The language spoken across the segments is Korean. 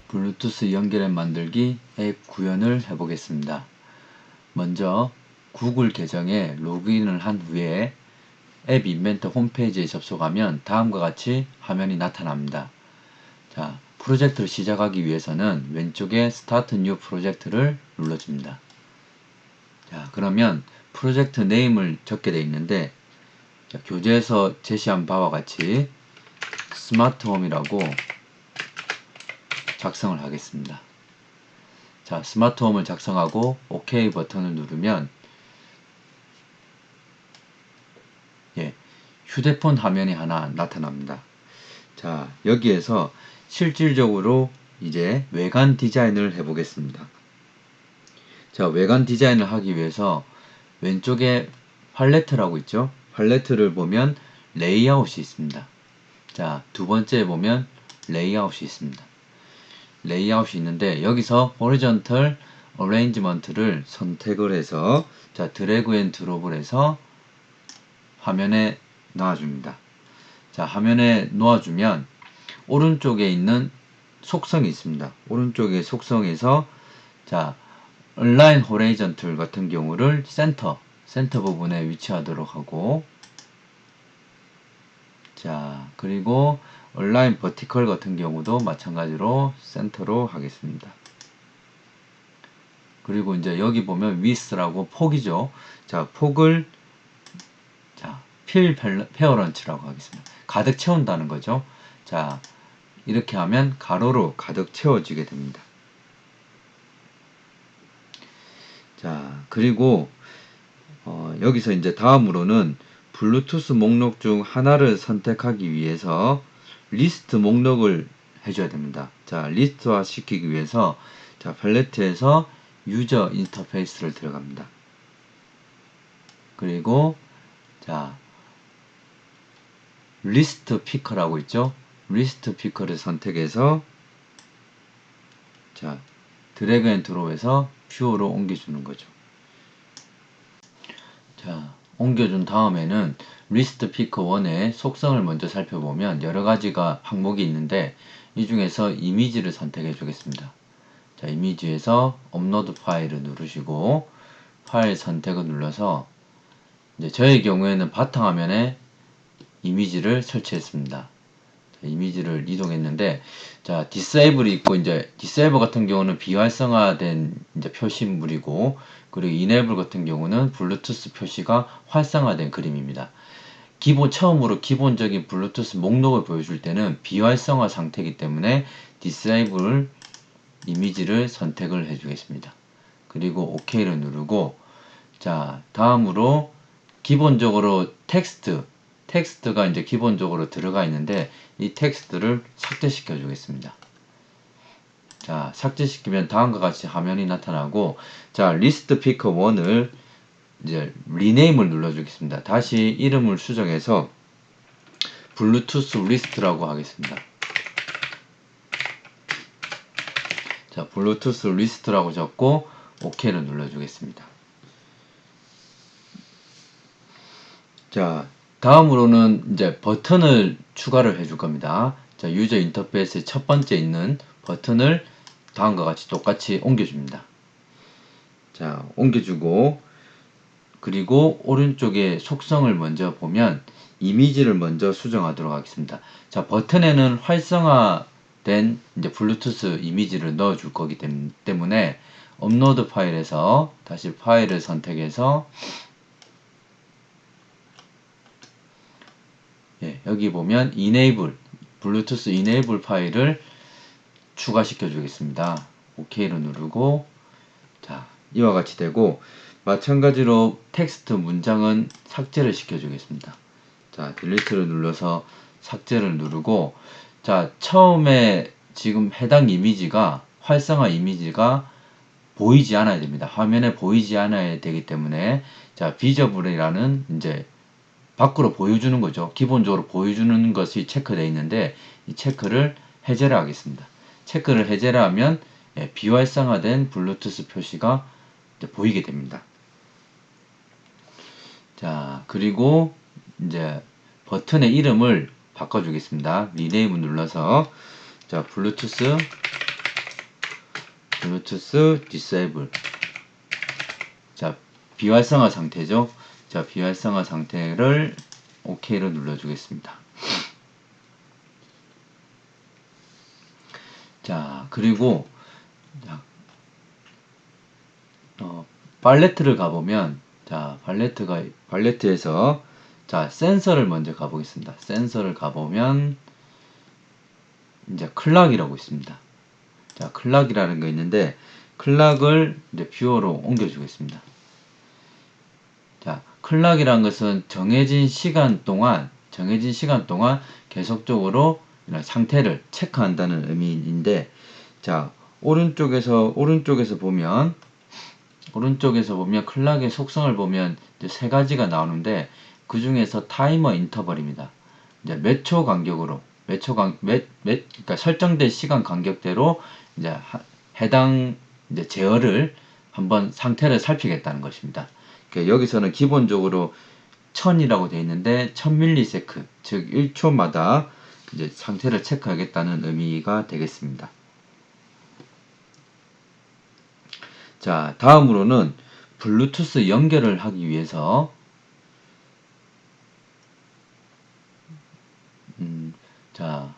블루투스 연결앱 만들기 앱 구현을 해보겠습니다. 먼저 구글 계정에 로그인을 한 후에 앱 인벤터 홈페이지에 접속하면 다음과 같이 화면이 나타납니다. 자, 프로젝트를 시작하기 위해서는 왼쪽에 스타트 뉴 프로젝트를 눌러줍니다. 자, 그러면 프로젝트 네임을 적게 되어 있는데, 자, 교재에서 제시한 바와 같이 스마트홈이라고 작성을 하겠습니다. 자, 스마트홈을 작성하고 OK 버튼을 누르면 휴대폰 화면이 하나 나타납니다. 자, 여기에서 실질적으로 이제 외관 디자인을 해보겠습니다. 자, 외관 디자인을 하기 위해서 왼쪽에 팔레트라고 있죠? 팔레트를 보면 레이아웃이 있습니다. 자, 두 번째에 보면 레이아웃이 있습니다. 레이아웃이 있는데 여기서 호리존털 어레인지먼트를 선택을 해서 자, 드래그 앤 드롭을 해서 화면에 놓아줍니다. 자, 화면에 놓아주면 오른쪽에 있는 속성이 있습니다. 오른쪽에 속성에서 자, 얼라인 호리존털 같은 경우를 센터 부분에 위치하도록 하고, 자, 그리고 얼라인 버티컬 같은 경우도 마찬가지로 센터로 하겠습니다. 그리고 이제 여기 보면 width라고 폭이죠. 자, 폭을 자, 필 페어런치라고 하겠습니다. 가득 채운다는 거죠. 자, 이렇게 하면 가로로 가득 채워지게 됩니다. 자, 그리고 여기서 이제 다음으로는 블루투스 목록 중 하나를 선택하기 위해서 리스트 목록을 해줘야 됩니다. 자, 리스트화 시키기 위해서 자, 팔레트에서 유저 인터페이스를 들어갑니다. 그리고 자, 리스트 피커라고 있죠? 리스트 피커를 선택해서 자, 드래그 앤 드롭해서 퓨어로 옮겨주는 거죠. 자, 옮겨준 다음에는 리스트 피커 1의 속성을 먼저 살펴보면 여러 가지가 항목이 있는데 이 중에서 이미지를 선택해 주겠습니다. 자, 이미지에서 업로드 파일을 누르시고 파일 선택을 눌러서 이제 저의 경우에는 바탕화면에 이미지를 설치했습니다. 자, 이미지를 이동했는데 자, 디세이블이 있고 이제 디세이블 같은 경우는 비활성화된 이제 표시물이고, 그리고 이네이블 같은 경우는 블루투스 표시가 활성화된 그림입니다. 처음으로 기본적인 블루투스 목록을 보여줄 때는 비활성화 상태이기 때문에 디세이블 이미지를 선택을 해주겠습니다. 그리고 OK를 누르고, 자, 다음으로 기본적으로 텍스트가 이제 기본적으로 들어가 있는데 이 텍스트를 삭제시켜 주겠습니다. 자, 삭제시키면 다음과 같이 화면이 나타나고, 자, 리스트 피커 1을 이제 리네임을 눌러 주겠습니다. 다시 이름을 수정해서 블루투스 리스트라고 하겠습니다. 자, 블루투스 리스트라고 적고 OK를 눌러 주겠습니다. 자, 다음으로는 이제 버튼을 추가를 해줄 겁니다. 자, 유저 인터페이스의 첫 번째 있는 버튼을 다음과 같이 똑같이 옮겨줍니다. 자, 옮겨주고, 그리고 오른쪽에 속성을 먼저 보면 이미지를 먼저 수정하도록 하겠습니다. 자, 버튼에는 활성화된 이제 블루투스 이미지를 넣어줄 거기 때문에 업로드 파일에서 다시 파일을 선택해서 여기 보면 블루투스 이네이블 파일을 추가시켜 주겠습니다. OK를 누르고, 자, 이와 같이 되고, 마찬가지로 텍스트 문장은 삭제를 시켜 주겠습니다. 자, 딜리트를 눌러서 삭제를 누르고, 자, 처음에 지금 해당 이미지가 활성화 이미지가 보이지 않아야 됩니다. 화면에 보이지 않아야 되기 때문에 자, 비저블이라는 이제 밖으로 보여주는 거죠. 기본적으로 보여주는 것이 체크되어 있는데 이 체크를 해제를 하겠습니다. 체크를 해제를 하면 비활성화된 블루투스 표시가 보이게 됩니다. 자, 그리고 이제 버튼의 이름을 바꿔주겠습니다. 리네임을 눌러서 자, 블루투스 블루투스 disable. 자, 비활성화 상태죠. 자, 비활성화 상태를 OK로 눌러주겠습니다. 자, 그리고 팔레트를 가보면, 자, 팔레트에서 자, 센서를 먼저 가보겠습니다. 센서를 가보면 이제 클락이라고 있습니다. 자, 클락이라는 거 있는데 클락을 이제 뷰어로 옮겨주겠습니다. 자, 클락이란 것은 정해진 시간 동안 계속적으로 이런 상태를 체크한다는 의미인데, 자, 오른쪽에서 보면 클락의 속성을 보면 이제 세 가지가 나오는데, 그 중에서 타이머 인터벌입니다. 이제 몇 초 간격으로 그러니까 설정된 시간 간격대로 이제 해당 이제 제어를 한번 상태를 살피겠다는 것입니다. 그러니까 여기서는 기본적으로 1000이라고 되어 있는데 1000ms, 즉 1초마다 이제 상태를 체크하겠다는 의미가 되겠습니다. 자, 다음으로는 블루투스 연결을 하기 위해서 자,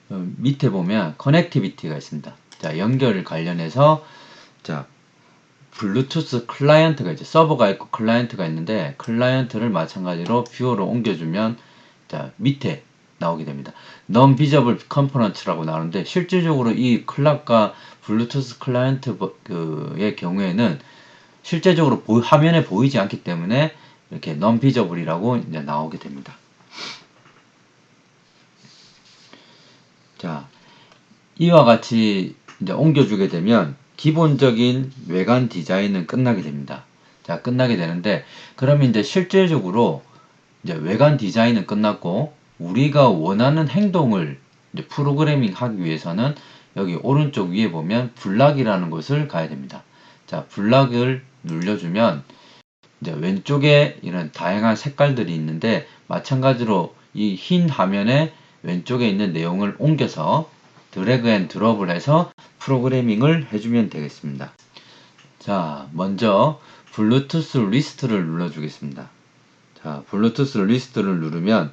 밑에 보면 커넥티비티가 있습니다. 자, 연결 관련해서 자, 블루투스 클라이언트가 이제 서버가 있고 클라이언트가 있는데, 클라이언트를 마찬가지로 뷰어로 옮겨주면 자, 밑에 나오게 됩니다. Non-visible components라고 나오는데, 실질적으로 이 클락과 블루투스 클라이언트의 경우에는 실제적으로 화면에 보이지 않기 때문에 이렇게 non-visible이라고 이제 나오게 됩니다. 자, 이와 같이 이제 옮겨주게 되면 기본적인 외관 디자인은 끝나게 됩니다. 자, 끝나게 되는데, 그러면 이제 실제적으로 이제 외관 디자인은 끝났고, 우리가 원하는 행동을 이제 프로그래밍 하기 위해서는 여기 오른쪽 위에 보면 블락이라는 곳을 가야 됩니다. 자, 블락을 눌러주면 이제 왼쪽에 이런 다양한 색깔들이 있는데, 마찬가지로 이 흰 화면에 왼쪽에 있는 내용을 옮겨서 드래그 앤 드롭을 해서 프로그래밍을 해주면 되겠습니다. 자, 먼저 블루투스 리스트를 눌러주겠습니다. 자, 블루투스 리스트를 누르면,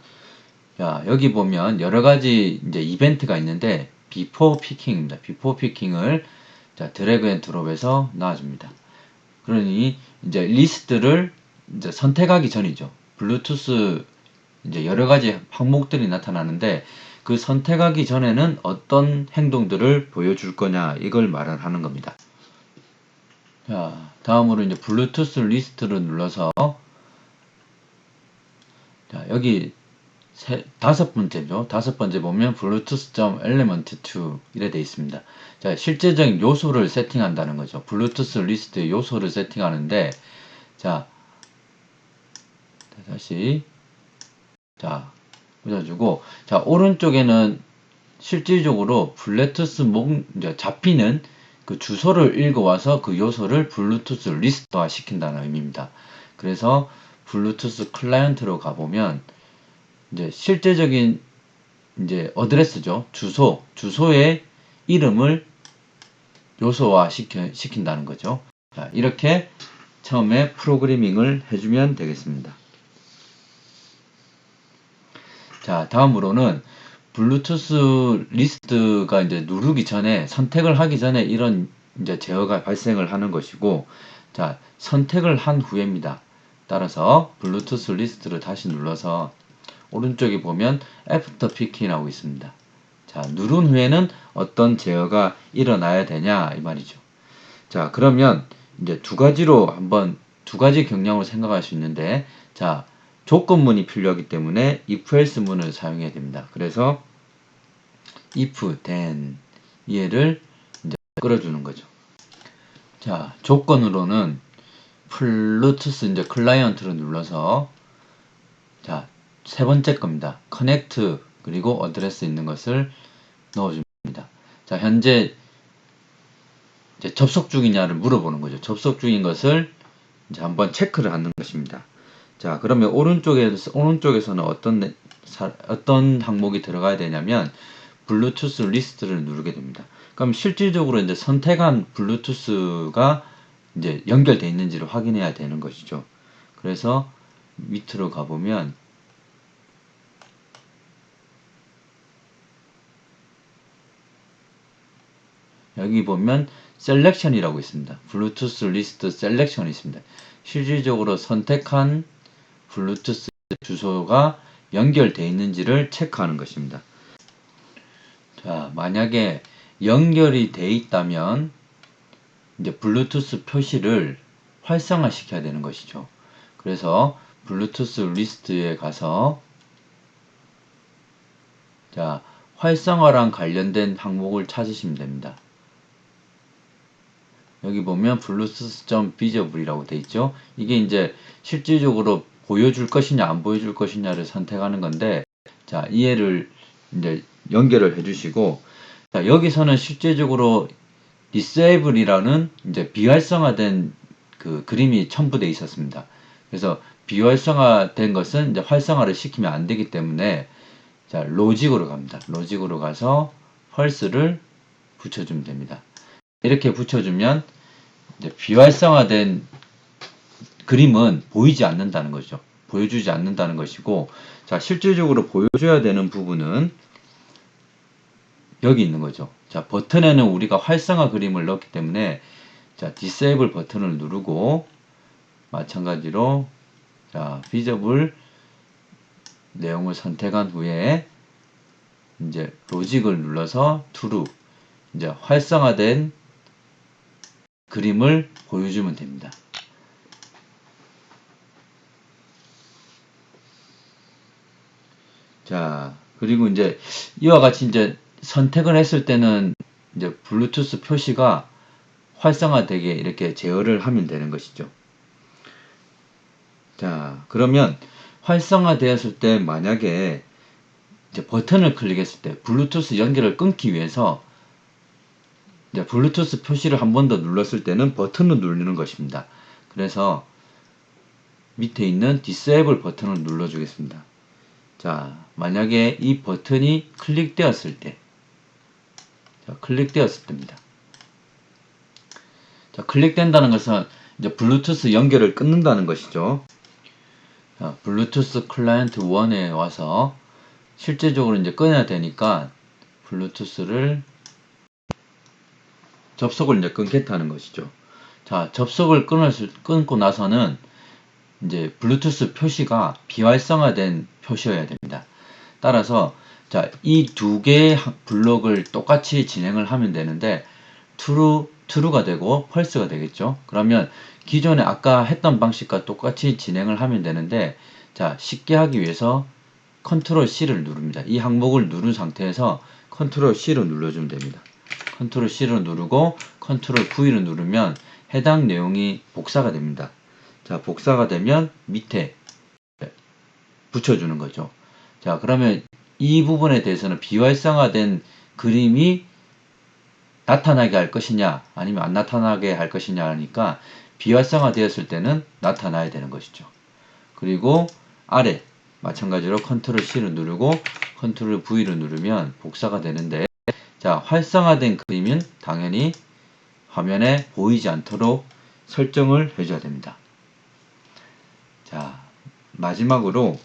자, 여기 보면 여러 가지 이제 이벤트가 있는데, 비포 피킹입니다. 비포 피킹을 자, 드래그 앤 드롭해서 놔줍니다. 그러니 이제 리스트를 이제 선택하기 전이죠. 블루투스 이제 여러 가지 항목들이 나타나는데, 그 선택하기 전에는 어떤 행동들을 보여줄 거냐, 이걸 말을 하는 겁니다. 자, 다음으로 이제 블루투스 리스트를 눌러서 자, 여기 다섯 번째죠. 다섯 번째 보면 bluetooth.element2 이래 되어 있습니다. 자, 실제적인 요소를 세팅한다는 거죠. 블루투스 리스트의 요소를 세팅하는데, 자, 다시 자, 꽂아주고, 자, 오른쪽에는 실질적으로 블루투스 이제 잡히는 그 주소를 읽어와서 그 요소를 블루투스 리스트화 시킨다는 의미입니다. 그래서 블루투스 클라이언트로 가보면 이제 실제적인 이제 어드레스죠. 주소의 이름을 요소화 시킨다는 거죠. 자, 이렇게 처음에 프로그래밍을 해주면 되겠습니다. 자, 다음으로는 블루투스 리스트가 이제 누르기 전에, 선택을 하기 전에 이런 이제 제어가 발생을 하는 것이고, 자, 선택을 한 후에입니다. 따라서 블루투스 리스트를 다시 눌러서 오른쪽에 보면 애프터 피킹이라고 있습니다. 자, 누른 후에는 어떤 제어가 일어나야 되냐, 이 말이죠. 자, 그러면 이제 두 가지 경향으로 생각할 수 있는데, 자, 조건문이 필요하기 때문에 if else 문을 사용해야 됩니다. 그래서 if then 얘를 이제 끌어주는 거죠. 자, 조건으로는 블루투스 이제 클라이언트를 눌러서, 자, 세 번째 겁니다. connect 그리고 어드레스 있는 것을 넣어줍니다. 자, 현재 이제 접속 중이냐를 물어보는 거죠. 접속 중인 것을 이제 한번 체크를 하는 것입니다. 자, 그러면 오른쪽에서는 어떤 항목이 들어가야 되냐면 블루투스 리스트를 누르게 됩니다. 그럼 실질적으로 이제 선택한 블루투스가 이제 연결되어 있는지를 확인해야 되는 것이죠. 그래서 밑으로 가보면 여기 보면 셀렉션이라고 있습니다. 블루투스 리스트 셀렉션이 있습니다. 실질적으로 선택한 블루투스 주소가 연결되어 있는지를 체크하는 것입니다. 자, 만약에 연결이 되어 있다면 이제 블루투스 표시를 활성화 시켜야 되는 것이죠. 그래서 블루투스 리스트에 가서 자, 활성화랑 관련된 항목을 찾으시면 됩니다. 여기 보면 bluetooth.visible이라고 되어 있죠. 이게 이제 실질적으로 보여줄 것이냐 안 보여줄 것이냐를 선택하는 건데, 자, 이해를 이제 연결을 해주시고, 자, 여기서는 실제적으로 disable이라는 이제 비활성화된 그 그림이 첨부되어 있었습니다. 그래서 비활성화된 것은 이제 활성화를 시키면 안 되기 때문에, 자, 로직으로 갑니다. 로직으로 가서 펄스를 붙여주면 됩니다. 이렇게 붙여주면 이제 비활성화된 그림은 보이지 않는다는 거죠. 보여주지 않는다는 것이고, 자, 실질적으로 보여줘야 되는 부분은 여기 있는 거죠. 자, 버튼에는 우리가 활성화 그림을 넣었기 때문에, 자, 디세이블 버튼을 누르고, 마찬가지로, 자, 비저블 내용을 선택한 후에, 이제 로직을 눌러서 true, 이제 활성화된 그림을 보여주면 됩니다. 자, 그리고 이제 이와 같이 이제 선택을 했을 때는 이제 블루투스 표시가 활성화되게 이렇게 제어를 하면 되는 것이죠. 자, 그러면 활성화되었을 때 만약에 이제 버튼을 클릭했을 때 블루투스 연결을 끊기 위해서 이제 블루투스 표시를 한 번 더 눌렀을 때는 버튼을 누르는 것입니다. 그래서 밑에 있는 Disable 버튼을 눌러주겠습니다. 자, 만약에 이 버튼이 클릭되었을 때, 자, 클릭되었을 때입니다. 자, 클릭된다는 것은 이제 블루투스 연결을 끊는다는 것이죠. 자, 블루투스 클라이언트 1에 와서 실제적으로 이제 끊어야 되니까 블루투스를 접속을 이제 끊겠다는 것이죠. 자, 접속을 끊고 나서는 이제 블루투스 표시가 비활성화된 표시여야 됩니다. 따라서 자, 이 두 개의 블록을 똑같이 진행을 하면 되는데 true가 되고 false가 되겠죠. 그러면 기존에 아까 했던 방식과 똑같이 진행을 하면 되는데, 자, 쉽게 하기 위해서 컨트롤 C를 누릅니다. 이 항목을 누른 상태에서 컨트롤 C를 눌러주면 됩니다. 컨트롤 C를 누르고 컨트롤 V를 누르면 해당 내용이 복사가 됩니다. 자, 복사가 되면 밑에 붙여주는 거죠. 자, 그러면 이 부분에 대해서는 비활성화된 그림이 나타나게 할 것이냐 아니면 안 나타나게 할 것이냐 하니까 비활성화 되었을 때는 나타나야 되는 것이죠. 그리고 아래 마찬가지로 컨트롤 C를 누르고 컨트롤 V를 누르면 복사가 되는데, 자, 활성화된 그림은 당연히 화면에 보이지 않도록 설정을 해줘야 됩니다. 자, 마지막으로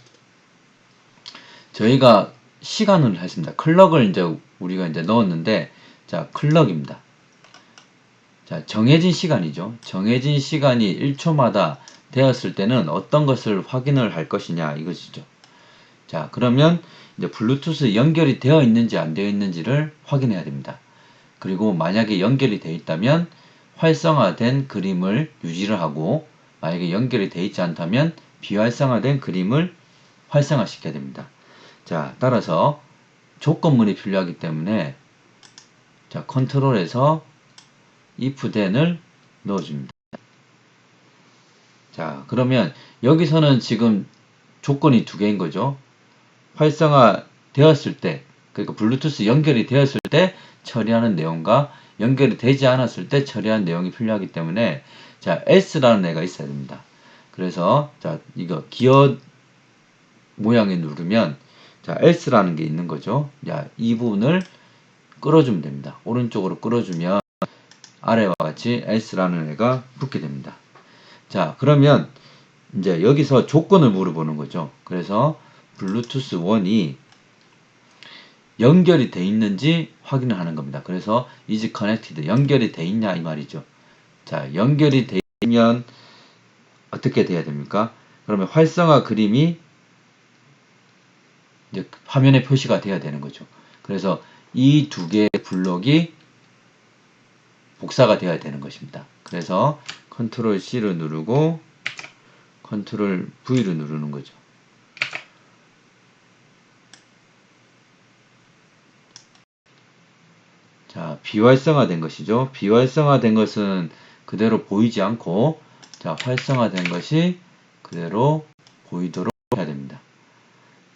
저희가 시간을 했습니다. 클럭을 이제 우리가 이제 넣었는데, 자, 클럭입니다. 자, 정해진 시간이죠. 정해진 시간이 1초마다 되었을 때는 어떤 것을 확인을 할 것이냐 이것이죠. 자, 그러면 이제 블루투스 연결이 되어 있는지 안 되어 있는지를 확인해야 됩니다. 그리고 만약에 연결이 되어 있다면 활성화된 그림을 유지를 하고, 만약에 연결이 되어 있지 않다면 비활성화된 그림을 활성화시켜야 됩니다. 자, 따라서 조건문이 필요하기 때문에, 자, 컨트롤에서 if then을 넣어줍니다. 자, 그러면 여기서는 지금 조건이 두 개인 거죠. 활성화 되었을 때, 그러니까 블루투스 연결이 되었을 때 처리하는 내용과 연결이 되지 않았을 때 처리하는 내용이 필요하기 때문에, 자, S라는 애가 있어야 됩니다. 그래서 자, 이거 기어 모양에 누르면 자, S라는 게 있는 거죠. 자, 이 부분을 끌어주면 됩니다. 오른쪽으로 끌어주면 아래와 같이 S라는 애가 붙게 됩니다. 자, 그러면 이제 여기서 조건을 물어보는 거죠. 그래서 블루투스 1이 연결이 돼 있는지 확인을 하는 겁니다. 그래서 is connected, 연결이 돼 있냐 이 말이죠. 자, 연결이 돼 있으면 어떻게 돼야 됩니까? 그러면 활성화 그림이 이제 화면에 표시가 돼야 되는 거죠. 그래서 이 두 개의 블록이 복사가 되어야 되는 것입니다. 그래서 컨트롤 C를 누르고 컨트롤 V를 누르는 거죠. 자, 비활성화된 것이죠. 비활성화된 것은 그대로 보이지 않고, 자, 활성화된 것이 그대로 보이도록 해야 됩니다.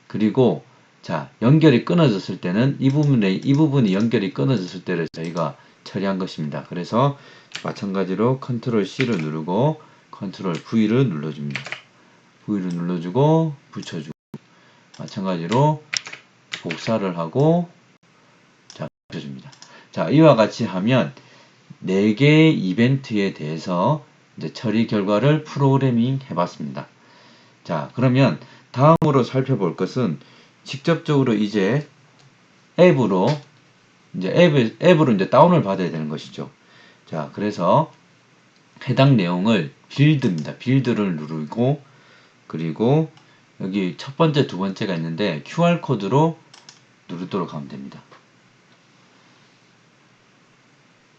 그리고 자, 연결이 끊어졌을 때는 이 부분이 연결이 끊어졌을 때를 저희가 처리한 것입니다. 그래서 마찬가지로 컨트롤 C를 누르고 컨트롤 V를 눌러줍니다. V를 눌러주고 붙여주고, 마찬가지로 복사를 하고, 자, 붙여줍니다. 자, 이와 같이 하면 4개의 이벤트에 대해서 이제 처리 결과를 프로그래밍 해봤습니다. 자, 그러면 다음으로 살펴볼 것은 직접적으로 이제 앱으로 이제 다운을 받아야 되는 것이죠. 자, 그래서 해당 내용을 빌드입니다. 빌드를 누르고, 그리고 여기 첫 번째, 두 번째가 있는데 QR 코드로 누르도록 하면 됩니다.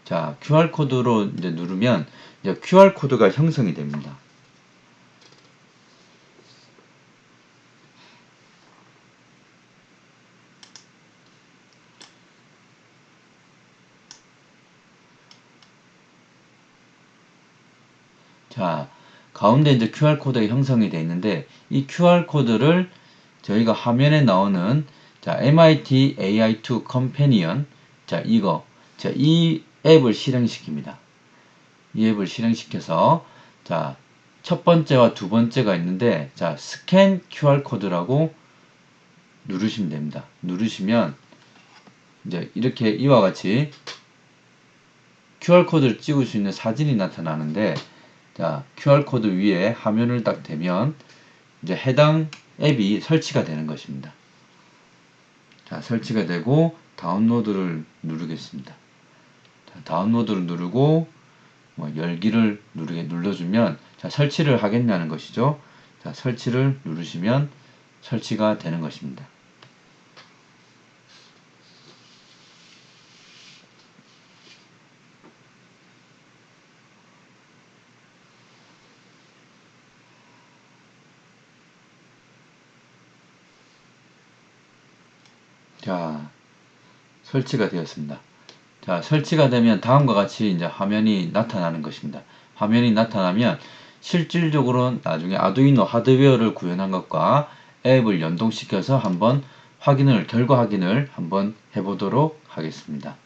자, QR 코드로 이제 누르면 이제 QR 코드가 형성이 됩니다. 자, 가운데 이제 QR 코드가 형성이 되어 있는데 이 QR 코드를 저희가 화면에 나오는 자, MIT AI2 Companion, 자, 이 앱을 실행시킵니다. 이 앱을 실행시켜서 자, 첫 번째와 두 번째가 있는데 자, 스캔 QR 코드라고 누르시면 됩니다. 누르시면 이제 이렇게 이와 같이 QR 코드를 찍을 수 있는 사진이 나타나는데, 자, QR 코드 위에 화면을 딱 대면 이제 해당 앱이 설치가 되는 것입니다. 자, 설치가 되고 다운로드를 누르겠습니다. 자, 다운로드를 누르고 열기를 눌러주면 자, 설치를 하겠냐는 것이죠. 자, 설치를 누르시면 설치가 되는 것입니다. 자, 설치가 되었습니다. 자, 설치가 되면 다음과 같이 이제 화면이 나타나는 것입니다. 화면이 나타나면 실질적으로 나중에 아두이노 하드웨어를 구현한 것과 앱을 연동시켜서 한번 결과 확인을 한번 해보도록 하겠습니다.